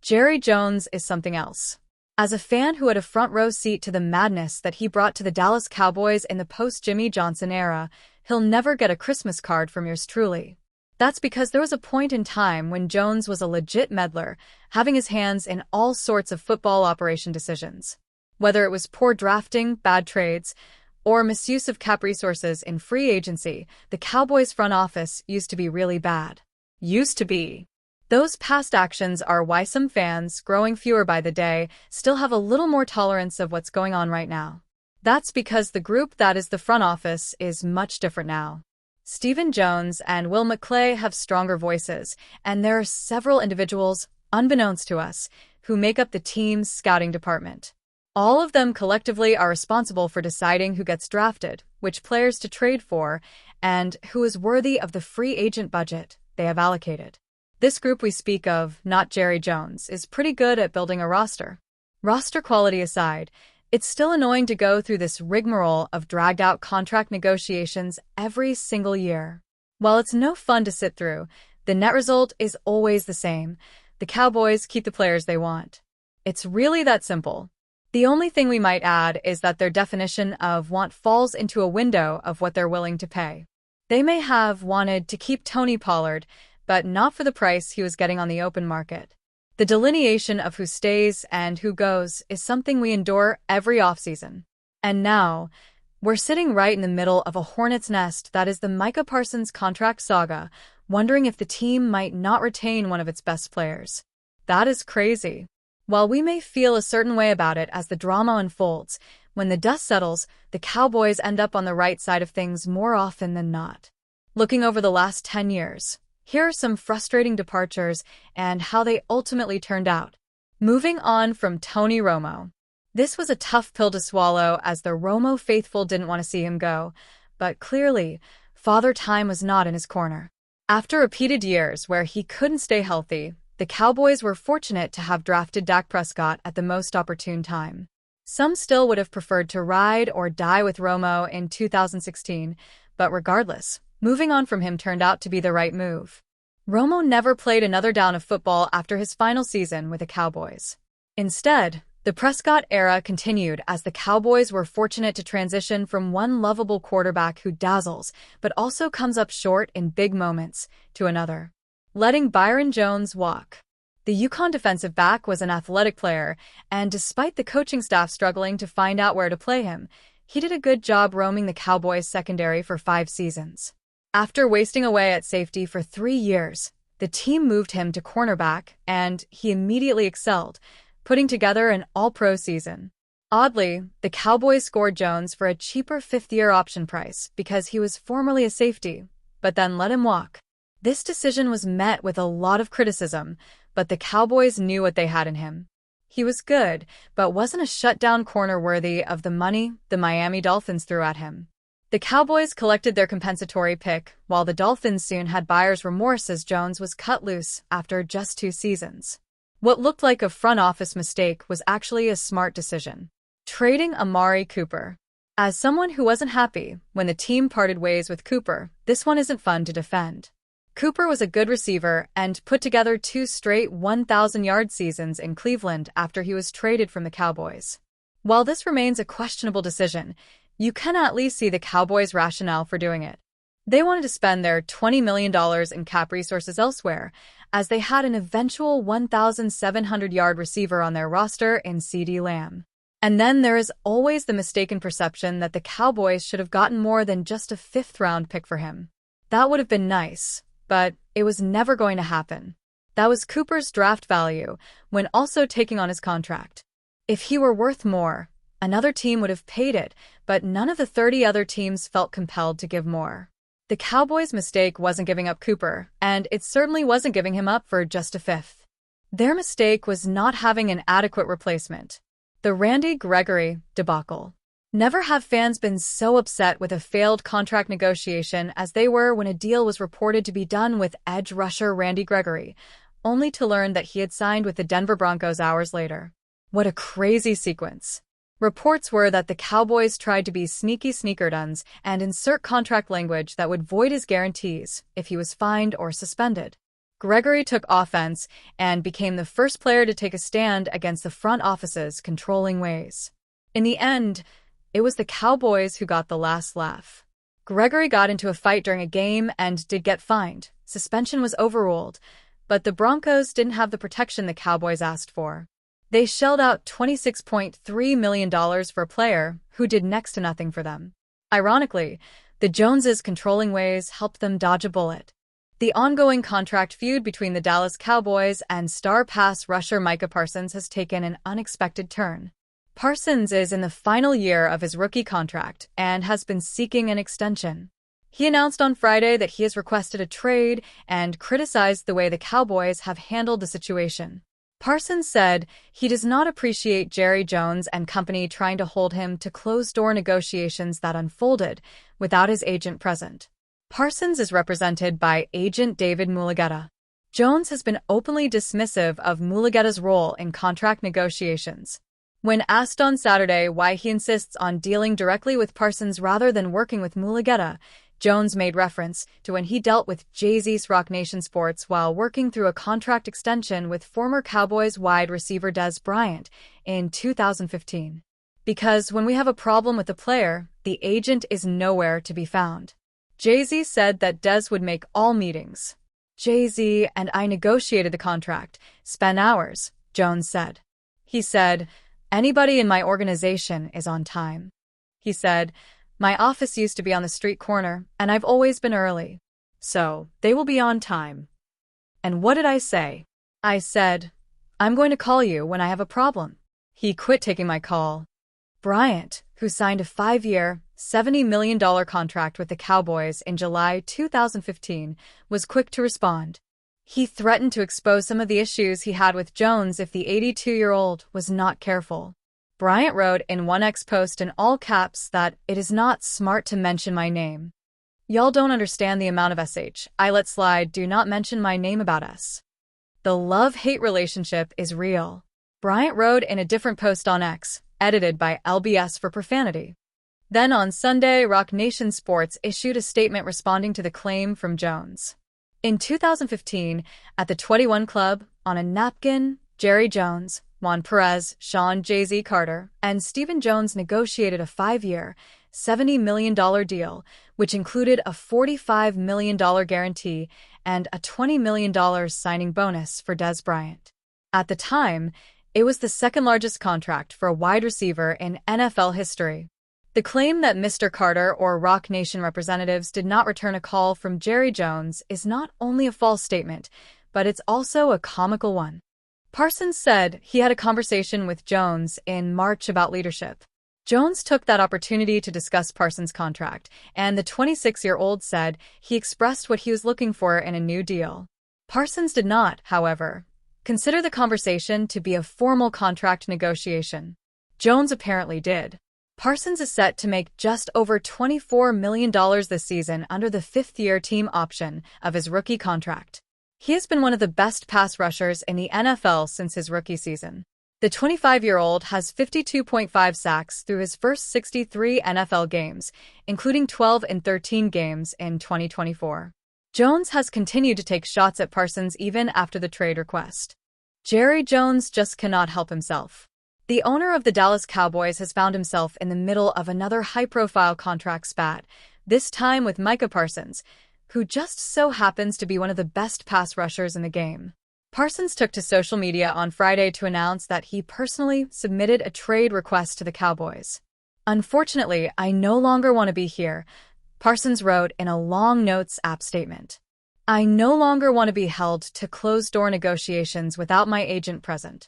Jerry Jones is something else. As a fan who had a front-row seat to the madness that he brought to the Dallas Cowboys in the post-Jimmy Johnson era, he'll never get a Christmas card from yours truly. That's because there was a point in time when Jones was a legit meddler, having his hands in all sorts of football operation decisions. Whether it was poor drafting, bad trades, or misuse of cap resources in free agency, the Cowboys front office used to be really bad. Used to be. Those past actions are why some fans, growing fewer by the day, still have a little more tolerance of what's going on right now. That's because the group that is the front office is much different now. Stephen Jones and Will McClay have stronger voices, and there are several individuals, unbeknownst to us, who make up the team's scouting department. All of them collectively are responsible for deciding who gets drafted, which players to trade for, and who is worthy of the free agent budget they have allocated. This group we speak of, not Jerry Jones, is pretty good at building a roster. Roster quality aside, it's still annoying to go through this rigmarole of dragged-out contract negotiations every single year. While it's no fun to sit through, the net result is always the same. The Cowboys keep the players they want. It's really that simple. The only thing we might add is that their definition of want falls into a window of what they're willing to pay. They may have wanted to keep Tony Pollard, but not for the price he was getting on the open market. The delineation of who stays and who goes is something we endure every offseason. And now, we're sitting right in the middle of a hornet's nest that is the MICAH Parsons contract saga, wondering if the team might not retain one of its best players. That is crazy. While we may feel a certain way about it as the drama unfolds, when the dust settles, the Cowboys end up on the right side of things more often than not. Looking over the last 10 years, here are some frustrating departures and how they ultimately turned out. Moving on from Tony Romo. This was a tough pill to swallow as the Romo faithful didn't want to see him go, but clearly, Father Time was not in his corner. After repeated years where he couldn't stay healthy, the Cowboys were fortunate to have drafted Dak Prescott at the most opportune time. Some still would have preferred to ride or die with Romo in 2016, but regardless, moving on from him turned out to be the right move. Romo never played another down of football after his final season with the Cowboys. Instead, the Prescott era continued as the Cowboys were fortunate to transition from one lovable quarterback who dazzles but also comes up short in big moments to another. Letting Byron Jones walk. The UConn defensive back was an athletic player, and despite the coaching staff struggling to find out where to play him, he did a good job roaming the Cowboys' secondary for 5 seasons. After wasting away at safety for 3 years, the team moved him to cornerback, and he immediately excelled, putting together an all-pro season. Oddly, the Cowboys scored Jones for a cheaper 5th-year option price because he was formerly a safety, but then let him walk. This decision was met with a lot of criticism, but the Cowboys knew what they had in him. He was good, but wasn't a shutdown corner worthy of the money the Miami Dolphins threw at him. The Cowboys collected their compensatory pick, while the Dolphins soon had buyer's remorse as Jones was cut loose after just 2 seasons. What looked like a front office mistake was actually a smart decision. Trading Amari Cooper. As someone who wasn't happy when the team parted ways with Cooper, this one isn't fun to defend. Cooper was a good receiver and put together 2 straight 1,000-yard seasons in Cleveland after he was traded from the Cowboys. While this remains a questionable decision, you can at least see the Cowboys' rationale for doing it. They wanted to spend their $20 million in cap resources elsewhere, as they had an eventual 1,700-yard receiver on their roster in CeeDee Lamb. And then there is always the mistaken perception that the Cowboys should have gotten more than just a 5th-round pick for him. That would have been nice, but it was never going to happen. That was Cooper's draft value when also taking on his contract. If he were worth more, another team would have paid it, but none of the 30 other teams felt compelled to give more. The Cowboys' mistake wasn't giving up Cooper, and it certainly wasn't giving him up for just a 5th. Their mistake was not having an adequate replacement. The Randy Gregory debacle. Never have fans been so upset with a failed contract negotiation as they were when a deal was reported to be done with edge rusher Randy Gregory, only to learn that he had signed with the Denver Broncos hours later. What a crazy sequence. Reports were that the Cowboys tried to be sneaky sneakerduns and insert contract language that would void his guarantees if he was fined or suspended. Gregory took offense and became the first player to take a stand against the front office's controlling ways. In the end, it was the Cowboys who got the last laugh. Gregory got into a fight during a game and did get fined. Suspension was overruled, but the Broncos didn't have the protection the Cowboys asked for. They shelled out $26.3 million for a player who did next to nothing for them. Ironically, the Joneses' controlling ways helped them dodge a bullet. The ongoing contract feud between the Dallas Cowboys and star pass rusher MICAH Parsons has taken an unexpected turn. Parsons is in the final year of his rookie contract and has been seeking an extension. He announced on Friday that he has requested a trade and criticized the way the Cowboys have handled the situation. Parsons said he does not appreciate Jerry Jones and company trying to hold him to closed-door negotiations that unfolded without his agent present. Parsons is represented by agent David Mulugheta. Jones has been openly dismissive of Mulugheta's role in contract negotiations. When asked on Saturday why he insists on dealing directly with Parsons rather than working with Mulugheta, Jones made reference to when he dealt with Jay-Z's Roc Nation Sports while working through a contract extension with former Cowboys wide receiver Dez Bryant in 2015. Because when we have a problem with a player, the agent is nowhere to be found. Jay-Z said that Dez would make all meetings. Jay-Z and I negotiated the contract, spent hours, Jones said. He said, anybody in my organization is on time. He said, my office used to be on the street corner, and I've always been early. So, they will be on time. And what did I say? I said, I'm going to call you when I have a problem. He quit taking my call. Bryant, who signed a 5-year, $70 million contract with the Cowboys in July 2015, was quick to respond. He threatened to expose some of the issues he had with Jones if the 82-year-old was not careful. Bryant wrote in one X post in all caps that it is not smart to mention my name. Y'all don't understand the amount of SH I let slide. Do not mention my name about us. The love-hate relationship is real. Bryant wrote in a different post on X, edited by LBS for profanity. Then on Sunday, Roc Nation Sports issued a statement responding to the claim from Jones. In 2015, at the 21 Club, on a napkin, Jerry Jones, Juan Perez, Sean Jay-Z Carter, and Stephen Jones negotiated a 5-year, $70 million deal, which included a $45 million guarantee and a $20 million signing bonus for Dez Bryant. At the time, it was the second-largest contract for a wide receiver in NFL history. The claim that Mr. Carter or Roc Nation representatives did not return a call from Jerry Jones is not only a false statement, but it's also a comical one. Parsons said he had a conversation with Jones in March about leadership. Jones took that opportunity to discuss Parsons' contract, and the 26-year-old said he expressed what he was looking for in a new deal. Parsons did not, however, consider the conversation to be a formal contract negotiation. Jones apparently did. Parsons is set to make just over $24 million this season under the 5th-year team option of his rookie contract. He has been one of the best pass rushers in the NFL since his rookie season. The 25-year-old has 52.5 sacks through his first 63 NFL games, including 12 in 13 games in 2024. Jones has continued to take shots at Parsons even after the trade request. Jerry Jones just cannot help himself. The owner of the Dallas Cowboys has found himself in the middle of another high-profile contract spat, this time with MICAH Parsons, who just so happens to be one of the best pass rushers in the game. Parsons took to social media on Friday to announce that he personally submitted a trade request to the Cowboys. Unfortunately, I no longer want to be here, Parsons wrote in a long Notes app statement. I no longer want to be held to closed-door negotiations without my agent present.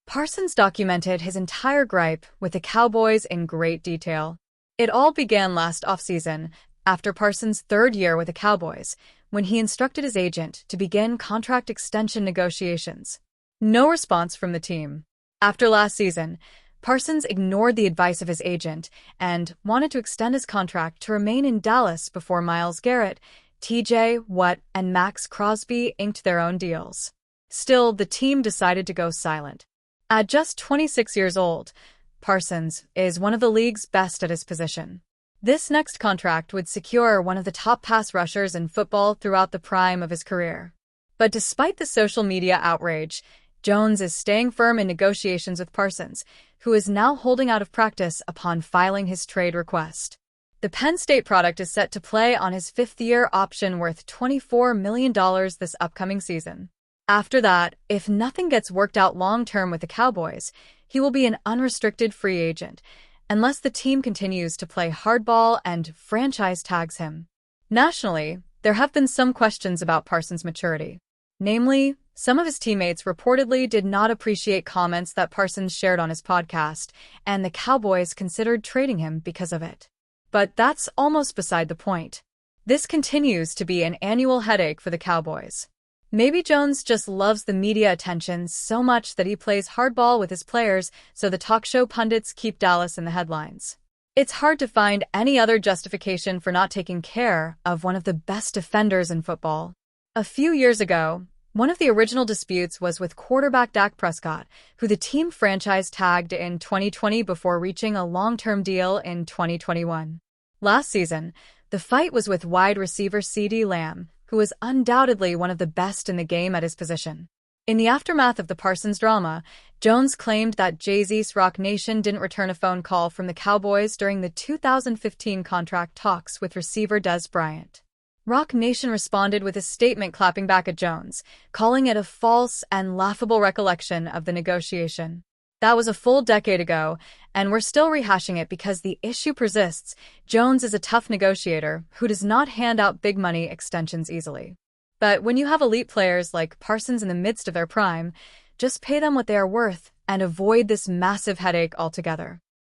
Parsons documented his entire gripe with the Cowboys in great detail. It all began last offseason, after Parsons' 3rd year with the Cowboys, when he instructed his agent to begin contract extension negotiations. No response from the team. After last season, Parsons ignored the advice of his agent and wanted to extend his contract to remain in Dallas before Myles Garrett, TJ Watt, and Max Crosby inked their own deals. Still, the team decided to go silent. At just 26 years old, Parsons is one of the league's best at his position. This next contract would secure one of the top pass rushers in football throughout the prime of his career. But despite the social media outrage, Jones is staying firm in negotiations with Parsons, who is now holding out of practice upon filing his trade request. The Penn State product is set to play on his fifth-year option worth $24 million this upcoming season. After that, if nothing gets worked out long-term with the Cowboys, he will be an unrestricted free agent, unless the team continues to play hardball and franchise tags him. Nationally, there have been some questions about Parsons' maturity. Namely, some of his teammates reportedly did not appreciate comments that Parsons shared on his podcast, and the Cowboys considered trading him because of it. But that's almost beside the point. This continues to be an annual headache for the Cowboys. Maybe Jones just loves the media attention so much that he plays hardball with his players, so the talk show pundits keep Dallas in the headlines. It's hard to find any other justification for not taking care of one of the best defenders in football. A few years ago, one of the original disputes was with quarterback Dak Prescott, who the team franchise tagged in 2020 before reaching a long-term deal in 2021. Last season, the fight was with wide receiver CeeDee Lamb, who is undoubtedly one of the best in the game at his position. In the aftermath of the Parsons drama, Jones claimed that Jay-Z's Rock Nation didn't return a phone call from the Cowboys during the 2015 contract talks with receiver Dez Bryant. Rock Nation responded with a statement clapping back at Jones, calling it a false and laughable recollection of the negotiation. That was a full decade ago, and we're still rehashing it because the issue persists. Jones is a tough negotiator who does not hand out big money extensions easily. But when you have elite players like Parsons in the midst of their prime, just pay them what they are worth and avoid this massive headache altogether.